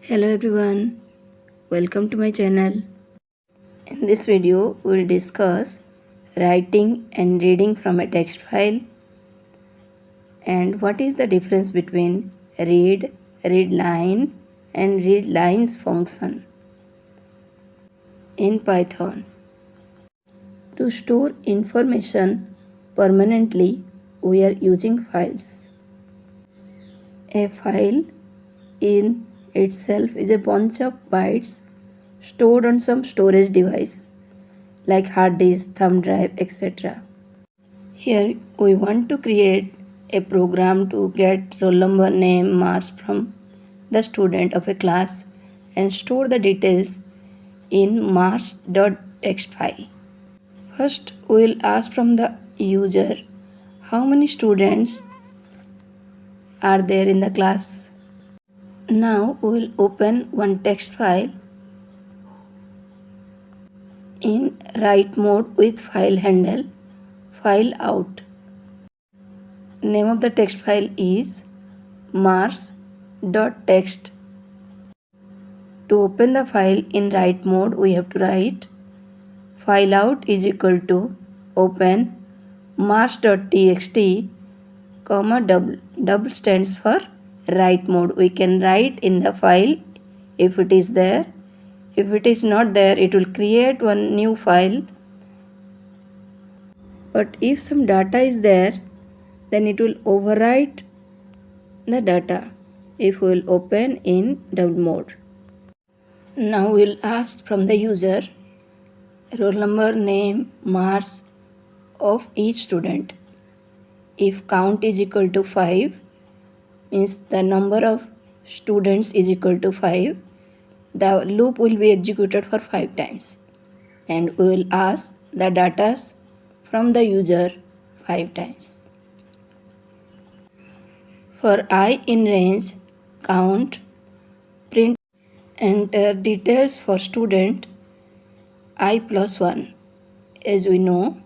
Hello everyone, welcome to my channel. In this video, we will discuss writing and reading from a text file and what is the difference between read line and read lines function in Python. To store information permanently, we are using files. A file in itself is a bunch of bytes stored on some storage device like hard disk, thumb drive, etc. Here we want to create a program to get roll number, name, marks from the student of a class and store the details in marks.txt file. First we will ask from the user how many students are there in the class. Now we will open one text file in write mode with file handle file out. Name of the text file is marks.txt. To open the file in write mode, we have to write file out is equal to open marks.txt comma double stands for write mode. We can write in the file if it is there. If it is not there, it will create one new file. But if some data is there, then it will overwrite the data if we will open in double mode. Now we will ask from the user roll number, name, marks of each student. If count is equal to 5, means the number of students is equal to 5, the loop will be executed for 5 times and we will ask the data from the user 5 times. For I in range, count, print, enter details for student I plus 1. As we know,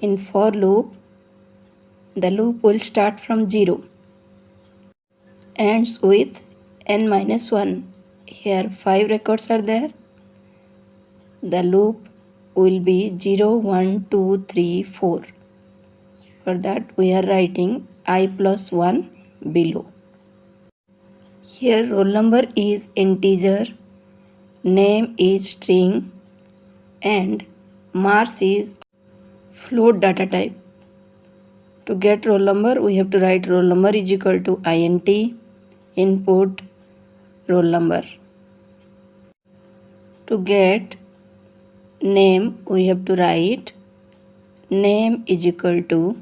in for loop, the loop will start from 0, ends with n minus 1. Here 5 records are there. The loop will be 0, 1, 2, 3, 4. For that we are writing I plus 1 below. Here roll number is integer, name is string and marks is float data type. To get roll number, we have to write roll number is equal to int input roll number. To get name, we have to write name is equal to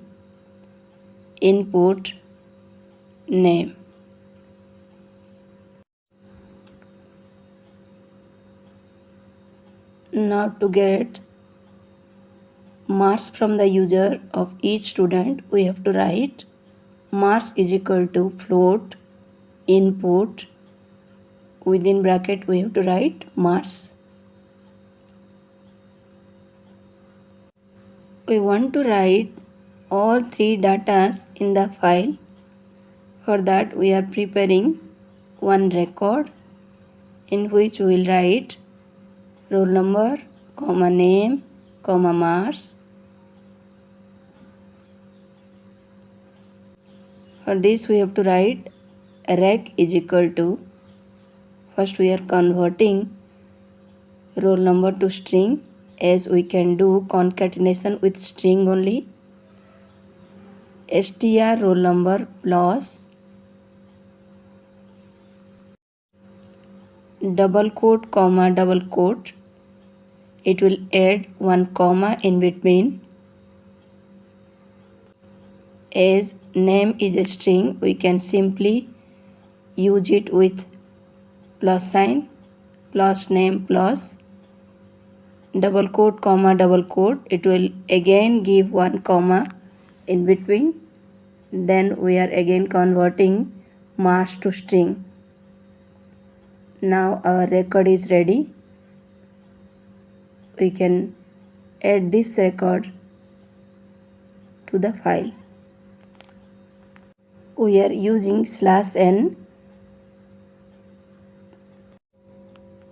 input name. Now to get marks from the user of each student, we have to write marks is equal to float input, within bracket we have to write marks. We want to write all 3 datas in the file. For that we are preparing one record in which we will write roll number, comma name, comma marks. For this we have to write rec is equal to, first we are converting roll number to string, as we can do concatenation with string only. Str roll number plus double quote comma double quote. It will add one comma in between. As name is a string, we can simply use it with plus sign, plus name plus double quote comma double quote. It will again give one comma in between. Then we are again converting marks to string. Now our record is ready. We can add this record to the file. We are using /n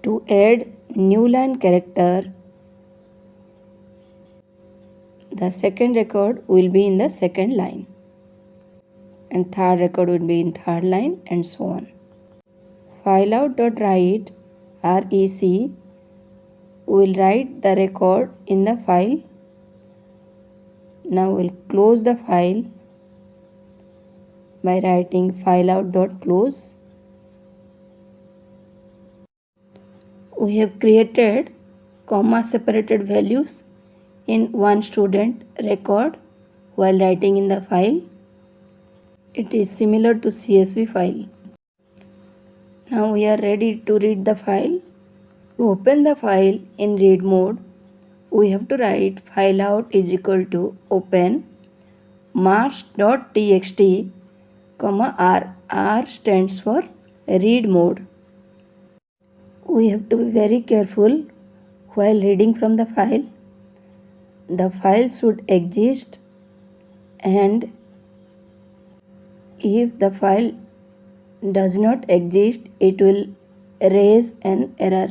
To add new line character, the second record will be in the second line and third record will be in third line and so on. Fileout.write REC will write the record in the file. Now we'll close the file by writing fileout.close. We have created comma separated values in one student record while writing in the file. It is similar to CSV file. Now we are ready to read the file. To open the file in read mode, we have to write fileout is equal to open marks.txt, R. R stands for read mode. We have to be very careful while reading from the file. The file should exist, and if the file does not exist, it will raise an error.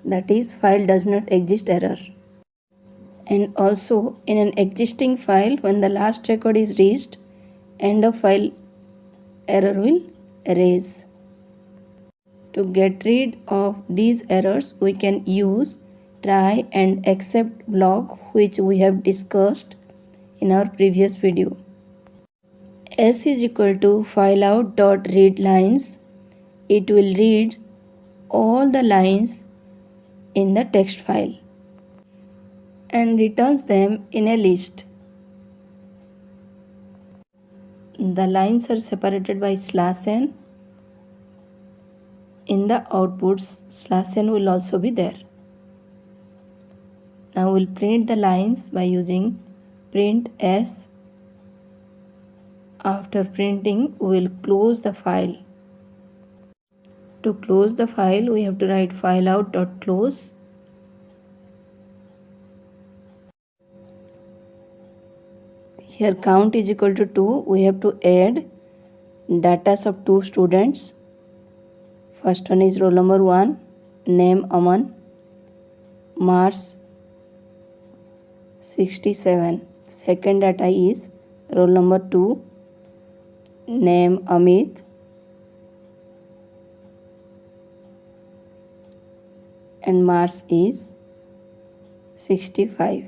That is, file does not exist error. And also in an existing file, when the last record is reached, end of file error will raise. To get rid of these errors, we can use try and except block, which we have discussed in our previous video. S is equal to fileout.readLines. It will read all the lines in the text file and returns them in a list. The lines are separated by /n. In the outputs, /n will also be there. Now we'll print the lines by using print s. After printing, we will close the file. To close the file, we have to write fileout.close. Here count is equal to 2. We have to add data of 2 students. First one is roll number 1, name Aman, marks 67. Second data is roll number 2, name Amit, and marks is 65.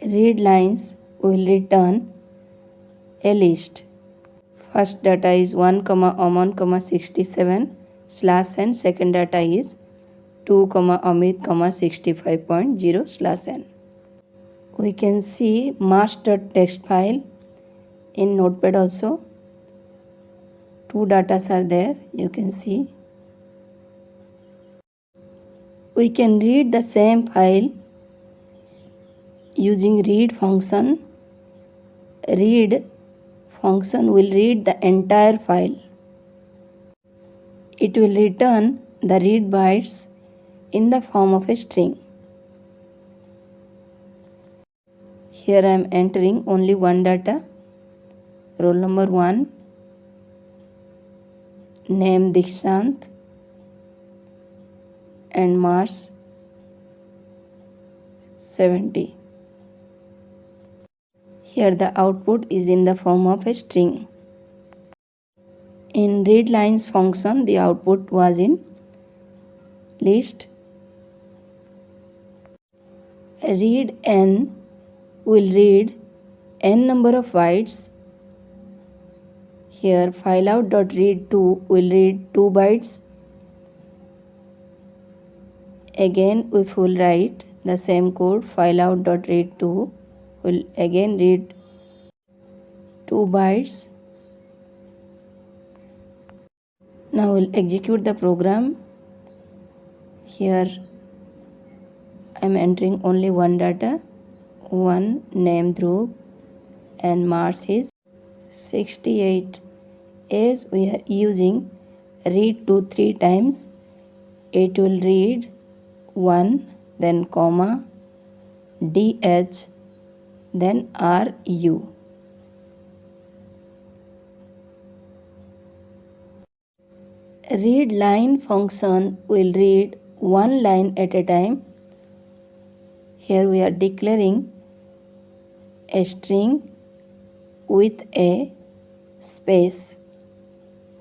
Read lines will return a list. First data is 1, Aman, 67 /n. Second data is 2, Amit, 65.0 /n. We can see marks.txt file in Notepad also. 2 data are there, you can see. We can read the same file using read function. Read function will read the entire file. It will return the read bytes in the form of a string. Here I am entering only one data, roll number 1, name Dikshant, and marks 70. Here the output is in the form of a string. In readLines function, the output was in list. Read n will read n number of bytes. Here fileout.read2 will read 2 bytes. Again if we will write the same code, fileout.read2 will again read 2 bytes. Now we'll execute the program. Here I am entering only one data, 1, name Dhruv, and marks is 68. As we are using read 2 3 times, it will read 1, then comma, DH, then RU. Read line function will read one line at a time. Here we are declaring a string with a space,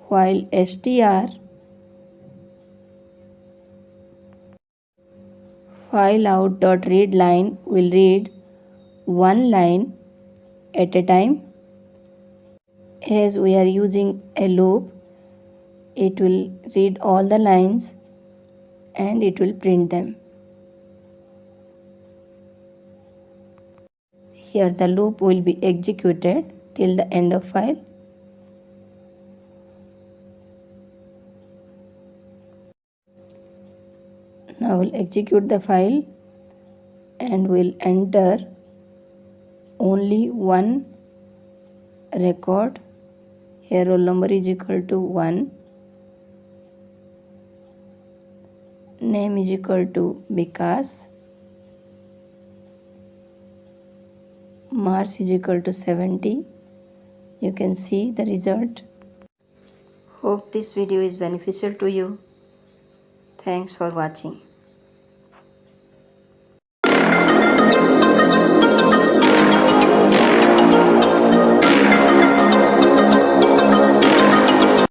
while str fileout.readLine will read one line at a time. As we are using a loop, it will read all the lines and it will print them. Here the loop will be executed till the end of file. Now we'll execute the file and we'll enter only one record. Here roll number is equal to 1, name is equal to Vikas, marks is equal to 70. You can see the result. Hope this video is beneficial to you. Thanks for watching.